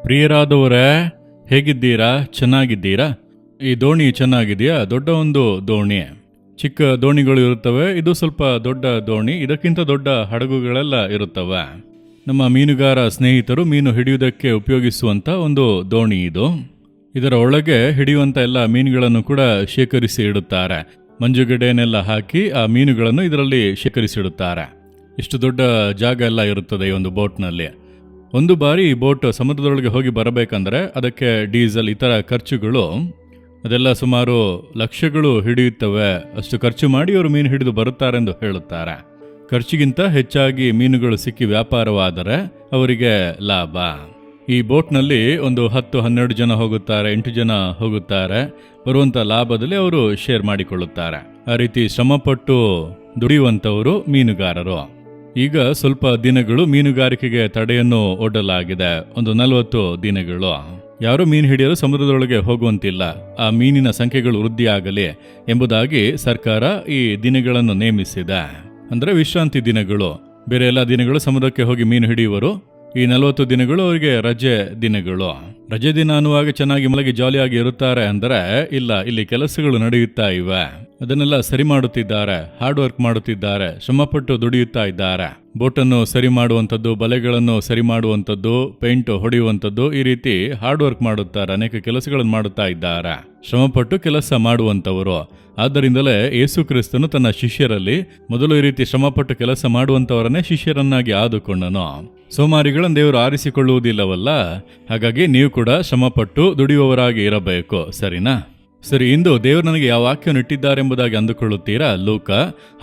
ಪ್ರಿಯರಾದವರೇ, ಹೇಗಿದ್ದೀರಾ? ಚೆನ್ನಾಗಿದ್ದೀರಾ? ಈ ದೋಣಿ ಚೆನ್ನಾಗಿದೆಯಾ? ದೊಡ್ಡ ಒಂದು ದೋಣಿ. ಚಿಕ್ಕ ದೋಣಿಗಳು ಇರುತ್ತವೆ, ಇದು ಸ್ವಲ್ಪ ದೊಡ್ಡ ದೋಣಿ. ಇದಕ್ಕಿಂತ ದೊಡ್ಡ ಹಡಗುಗಳೆಲ್ಲ ಇರುತ್ತವೆ. ನಮ್ಮ ಮೀನುಗಾರ ಸ್ನೇಹಿತರು ಮೀನು ಹಿಡಿಯುವುದಕ್ಕೆ ಉಪಯೋಗಿಸುವಂಥ ಒಂದು ದೋಣಿ ಇದು. ಇದರ ಒಳಗೆ ಹಿಡಿಯುವಂಥ ಎಲ್ಲ ಮೀನುಗಳನ್ನು ಕೂಡ ಶೇಖರಿಸಿ ಇಡುತ್ತಾರೆ. ಮಂಜುಗಡ್ಡೆಯನ್ನೆಲ್ಲ ಹಾಕಿ ಆ ಮೀನುಗಳನ್ನು ಇದರಲ್ಲಿ ಶೇಖರಿಸಿಡುತ್ತಾರೆ. ಇಷ್ಟು ದೊಡ್ಡ ಜಾಗ ಎಲ್ಲ ಇರುತ್ತದೆ ಈ ಒಂದು ಬೋಟ್ನಲ್ಲಿ. ಒಂದು ಬಾರಿ ಈ ಬೋಟ್ ಸಮುದ್ರದೊಳಗೆ ಹೋಗಿ ಬರಬೇಕಂದ್ರೆ ಅದಕ್ಕೆ ಡೀಸೆಲ್ ಇತರ ಖರ್ಚುಗಳು ಅದೆಲ್ಲ ಸುಮಾರು ಲಕ್ಷಗಳು ಹಿಡಿಯುತ್ತವೆ. ಅಷ್ಟು ಖರ್ಚು ಮಾಡಿ ಅವರು ಮೀನು ಹಿಡಿದು ಬರುತ್ತಾರೆಂದು ಹೇಳುತ್ತಾರೆ. ಖರ್ಚಿಗಿಂತ ಹೆಚ್ಚಾಗಿ ಮೀನುಗಳು ಸಿಕ್ಕಿ ವ್ಯಾಪಾರವಾದರೆ ಅವರಿಗೆ ಲಾಭ. ಈ ಬೋಟ್ನಲ್ಲಿ ಒಂದು 10-12 ಜನ ಹೋಗುತ್ತಾರೆ, 8 ಜನ ಹೋಗುತ್ತಾರೆ. ಬರುವಂಥ ಲಾಭದಲ್ಲಿ ಅವರು ಶೇರ್ ಮಾಡಿಕೊಳ್ಳುತ್ತಾರೆ. ಆ ರೀತಿ ಶ್ರಮಪಟ್ಟು ದುಡಿಯುವಂಥವರು ಮೀನುಗಾರರು. ಈಗ ಸ್ವಲ್ಪ ದಿನಗಳು ಮೀನುಗಾರಿಕೆಗೆ ತಡೆಯನ್ನು ಒಡ್ಡಲಾಗಿದೆ. ಒಂದು 40 ದಿನಗಳು ಯಾರೂ ಮೀನು ಹಿಡಿಯಲು ಸಮುದ್ರದೊಳಗೆ ಹೋಗುವಂತಿಲ್ಲ. ಆ ಮೀನಿನ ಸಂಖ್ಯೆಗಳು ವೃದ್ಧಿಯಾಗಲಿ ಎಂಬುದಾಗಿ ಸರ್ಕಾರ ಈ ದಿನಗಳನ್ನು ನೇಮಿಸಿದೆ. ಅಂದರೆ ವಿಶ್ರಾಂತಿ ದಿನಗಳು. ಬೇರೆ ಎಲ್ಲ ದಿನಗಳು ಸಮುದ್ರಕ್ಕೆ ಹೋಗಿ ಮೀನು ಹಿಡಿಯುವರು. ಈ 40 ದಿನಗಳು ಅವರಿಗೆ ರಜೆ ದಿನಗಳು. ರಜೆ ದಿನ ಅನ್ನುವಾಗ ಚೆನ್ನಾಗಿ ಮಲಗಿ ಜಾಲಿಯಾಗಿ ಇರುತ್ತಾರೆ ಅಂದರೆ ಇಲ್ಲ, ಇಲ್ಲಿ ಕೆಲಸಗಳು ನಡೆಯುತ್ತಾ ಇವೆ. ಅದನ್ನೆಲ್ಲ ಸರಿ ಮಾಡುತ್ತಿದ್ದಾರೆ, ಹಾರ್ಡ್ ವರ್ಕ್ ಮಾಡುತ್ತಿದ್ದಾರೆ, ಶ್ರಮಪಟ್ಟು ದುಡಿಯುತ್ತಾ ಇದ್ದಾರೆ. ಬೋಟನ್ನು ಸರಿ ಮಾಡುವಂಥದ್ದು, ಬಲೆಗಳನ್ನು ಸರಿ ಮಾಡುವಂಥದ್ದು, ಪೇಂಟ್ ಹೊಡೆಯುವಂಥದ್ದು, ಈ ರೀತಿ ಹಾರ್ಡ್ ವರ್ಕ್ ಮಾಡುತ್ತಾರೆ. ಅನೇಕ ಕೆಲಸಗಳನ್ನು ಮಾಡುತ್ತಾ ಇದ್ದಾರೆ. ಶ್ರಮಪಟ್ಟು ಕೆಲಸ ಮಾಡುವಂಥವರು. ಆದ್ದರಿಂದಲೇ ಯೇಸು ಕ್ರಿಸ್ತನು ತನ್ನ ಶಿಷ್ಯರಲ್ಲಿ ಮೊದಲು ಈ ರೀತಿ ಶ್ರಮಪಟ್ಟು ಕೆಲಸ ಮಾಡುವಂಥವರನ್ನೇ ಶಿಷ್ಯರನ್ನಾಗಿ ಆದುಕೊಂಡನು. ಸೋಮಾರಿಗಳನ್ನು ದೇವರು ಆರಿಸಿಕೊಳ್ಳುವುದಿಲ್ಲವಲ್ಲ. ಹಾಗಾಗಿ ನೀವು ಕೂಡ ಶ್ರಮಪಟ್ಟು ದುಡಿಯುವವರಾಗಿ ಇರಬೇಕು. ಸರಿನಾ? ಸರಿ, ಇಂದು ದೇವರು ನನಗೆ ಯಾವ ವಾಕ್ಯವನ್ನು ಇಟ್ಟಿದ್ದಾರೆಂಬುದಾಗಿ ಅಂದುಕೊಳ್ಳುತ್ತೀರಾ? ಲೂಕ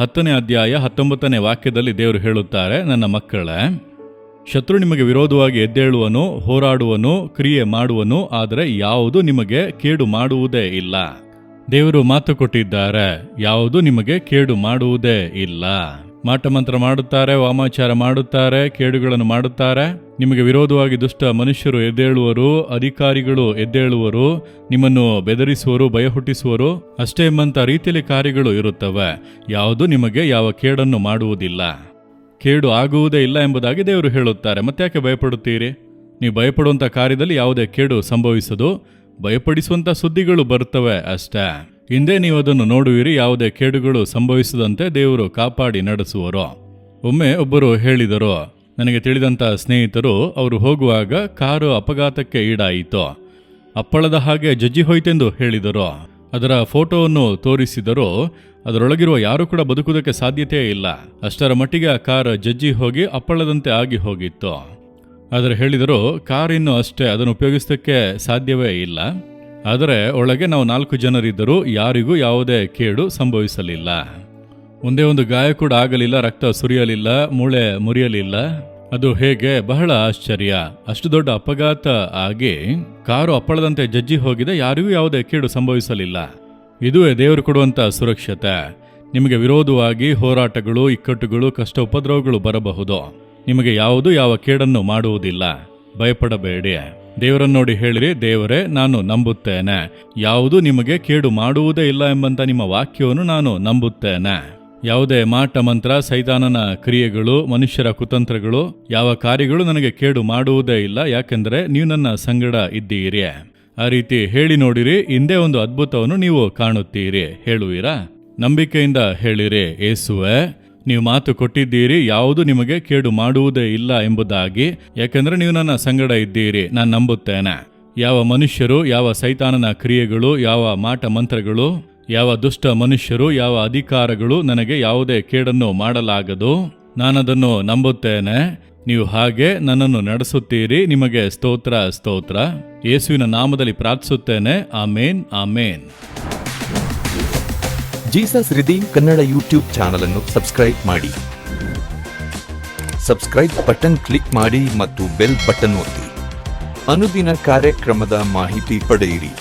10ನೇ ಅಧ್ಯಾಯ 19ನೇ ವಾಕ್ಯದಲ್ಲಿ ದೇವರು ಹೇಳುತ್ತಾರೆ, ನನ್ನ ಮಕ್ಕಳೇ, ಶತ್ರು ನಿಮಗೆ ವಿರೋಧವಾಗಿ ಎದ್ದೇಳುವನು, ಹೋರಾಡುವನು, ಕ್ರಿಯೆ ಮಾಡುವನು, ಆದರೆ ಯಾವುದು ನಿಮಗೆ ಕೇಡು ಮಾಡುವುದೇ ಇಲ್ಲ. ದೇವರು ಮಾತು ಕೊಟ್ಟಿದ್ದಾರೆ, ಯಾವುದು ನಿಮಗೆ ಕೇಡು ಮಾಡುವುದೇ ಇಲ್ಲ. ಮಾಟಮಂತ್ರ ಮಾಡುತ್ತಾರೆ, ವಾಮಾಚಾರ ಮಾಡುತ್ತಾರೆ, ಕೇಡುಗಳನ್ನು ಮಾಡುತ್ತಾರೆ. ನಿಮಗೆ ವಿರೋಧವಾಗಿ ದುಷ್ಟ ಮನುಷ್ಯರು ಎದ್ದೇಳುವರು, ಅಧಿಕಾರಿಗಳು ಎದ್ದೇಳುವರು, ನಿಮ್ಮನ್ನು ಬೆದರಿಸುವರು, ಭಯ ಹುಟ್ಟಿಸುವರು. ಅಷ್ಟೇ ಎಂಬಂಥ ರೀತಿಯಲ್ಲಿ ಕಾರ್ಯಗಳು ಇರುತ್ತವೆ. ಯಾವುದು ನಿಮಗೆ ಯಾವ ಕೇಡನ್ನು ಮಾಡುವುದಿಲ್ಲ, ಕೇಡು ಆಗುವುದೇ ಇಲ್ಲ ಎಂಬುದಾಗಿ ದೇವರು ಹೇಳುತ್ತಾರೆ. ಮತ್ತ್ಯಾಕೆ ಭಯಪಡುತ್ತೀರಿ? ನೀವು ಭಯಪಡುವಂಥ ಕಾರ್ಯದಲ್ಲಿ ಯಾವುದೇ ಕೇಡು ಸಂಭವಿಸದು. ಭಯಪಡಿಸುವಂಥ ಸುದ್ದಿಗಳು ಬರ್ತವೆ ಅಷ್ಟೇ. ಹಿಂದೆ ನೀವು ಅದನ್ನು ನೋಡುವಿರಿ, ಯಾವುದೇ ಕೇಡುಗಳು ಸಂಭವಿಸದಂತೆ ದೇವರು ಕಾಪಾಡಿ ನಡೆಸುವರು. ಒಮ್ಮೆ ಒಬ್ಬರು ಹೇಳಿದರು, ನನಗೆ ತಿಳಿದಂಥ ಸ್ನೇಹಿತರು, ಅವರು ಹೋಗುವಾಗ ಕಾರು ಅಪಘಾತಕ್ಕೆ ಈಡಾಯಿತು. ಅಪ್ಪಳದ ಹಾಗೆ ಜಜ್ಜಿ ಹೋಯ್ತೆಂದು ಹೇಳಿದರು. ಅದರ ಫೋಟೋವನ್ನು ತೋರಿಸಿದರು. ಅದರೊಳಗಿರುವ ಯಾರೂ ಕೂಡ ಬದುಕುವುದಕ್ಕೆ ಸಾಧ್ಯತೆಯೇ ಇಲ್ಲ. ಅಷ್ಟರ ಮಟ್ಟಿಗೆ ಆ ಕಾರ್ ಜಜ್ಜಿ ಹೋಗಿ ಅಪ್ಪಳದಂತೆ ಆಗಿ ಹೋಗಿತ್ತು. ಆದರೆ ಹೇಳಿದರು, ಕಾರಿನ್ನು ಅಷ್ಟೇ, ಅದನ್ನು ಉಪಯೋಗಿಸೋದಕ್ಕೆ ಸಾಧ್ಯವೇ ಇಲ್ಲ. ಆದರೆ ಒಳಗೆ ನಾವು 4 ಜನರಿದ್ದರೂ ಯಾರಿಗೂ ಯಾವುದೇ ಕೇಡು ಸಂಭವಿಸಲಿಲ್ಲ. ಒಂದೇ ಒಂದು ಗಾಯ ಕೂಡ ಆಗಲಿಲ್ಲ, ರಕ್ತ ಸುರಿಯಲಿಲ್ಲ, ಮೂಳೆ ಮುರಿಯಲಿಲ್ಲ. ಅದು ಹೇಗೆ? ಬಹಳ ಆಶ್ಚರ್ಯ. ಅಷ್ಟು ದೊಡ್ಡ ಅಪಘಾತ ಆಗಿ ಕಾರು ಅಪ್ಪಳದಂತೆ ಜಜ್ಜಿ ಹೋಗಿದೆ, ಯಾರಿಗೂ ಯಾವುದೇ ಕೇಡು ಸಂಭವಿಸಲಿಲ್ಲ. ಇದುವೇ ದೇವರು ಕೊಡುವಂಥ ಸುರಕ್ಷತೆ. ನಿಮಗೆ ವಿರೋಧವಾಗಿ ಹೋರಾಟಗಳು, ಇಕ್ಕಟ್ಟುಗಳು, ಕಷ್ಟ ಉಪದ್ರವಗಳು ಬರಬಹುದು. ನಿಮಗೆ ಯಾವುದು ಯಾವ ಕೇಡನ್ನು ಮಾಡುವುದಿಲ್ಲ. ಭಯಪಡಬೇಡಿ. ದೇವರನ್ನು ನೋಡಿ ಹೇಳಿರಿ, ದೇವರೇ, ನಾನು ನಂಬುತ್ತೇನೆ, ಯಾವುದು ನಿಮಗೆ ಕೇಡು ಮಾಡುವುದೇ ಇಲ್ಲ ಎಂಬಂತ ನಿಮ್ಮ ವಾಕ್ಯವನ್ನು ನಾನು ನಂಬುತ್ತೇನೆ. ಯಾವುದೇ ಮಾಟ ಮಂತ್ರ, ಸೈತಾನನ ಕ್ರಿಯೆಗಳು, ಮನುಷ್ಯರ ಕುತಂತ್ರಗಳು, ಯಾವ ಕಾರ್ಯಗಳು ನನಗೆ ಕೇಡು ಮಾಡುವುದೇ ಇಲ್ಲ, ಯಾಕೆಂದರೆ ನೀವು ನನ್ನ ಸಂಗಡ ಇದ್ದೀರಿ. ಆ ರೀತಿ ಹೇಳಿ ನೋಡಿರಿ, ಹಿಂದೆ ಒಂದು ಅದ್ಭುತವನ್ನು ನೀವು ಕಾಣುತ್ತೀರಿ. ಹೇಳುವಿರಾ? ನಂಬಿಕೆಯಿಂದ ಹೇಳಿರಿ, ಯೇಸುವೆ, ನೀವು ಮಾತು ಕೊಟ್ಟಿದ್ದೀರಿ, ಯಾವುದು ನಿಮಗೆ ಕೇಡು ಮಾಡುವುದೇ ಇಲ್ಲ ಎಂಬುದಾಗಿ. ಯಾಕೆಂದರೆ ನೀವು ನನ್ನ ಸಂಗಡ ಇದ್ದೀರಿ, ನಾನು ನಂಬುತ್ತೇನೆ. ಯಾವ ಮನುಷ್ಯರು, ಯಾವ ಸೈತಾನನ ಕ್ರಿಯೆಗಳು, ಯಾವ ಮಾಟ ಮಂತ್ರಗಳು, ಯಾವ ದುಷ್ಟ ಮನುಷ್ಯರು, ಯಾವ ಅಧಿಕಾರಗಳು ನನಗೆ ಯಾವುದೇ ಕೇಡನ್ನು ಮಾಡಲಾಗದು. ನಾನದನ್ನು ನಂಬುತ್ತೇನೆ. ನೀವು ಹಾಗೆ ನನ್ನನ್ನು ನಡೆಸುತ್ತೀರಿ. ನಿಮಗೆ ಸ್ತೋತ್ರ, ಸ್ತೋತ್ರ. ಯೇಸುವಿನ ನಾಮದಲ್ಲಿ ಪ್ರಾರ್ಥಿಸುತ್ತೇನೆ. ಆಮೇನ್, ಆಮೇನ್. Jesus redeem Kannada YouTube channel ಅನ್ನು ಸಬ್ಸ್ಕ್ರೈಬ್ ಮಾಡಿ. ಸಬ್ಸ್ಕ್ರೈಬ್ ಬಟನ್ ಕ್ಲಿಕ್ ಮಾಡಿ ಮತ್ತು ಬೆಲ್ ಬಟನ್ ಒತ್ತಿ. ಅನುದಿನ ಕಾರ್ಯಕ್ರಮದ ಮಾಹಿತಿ ಪಡೆಯಿರಿ.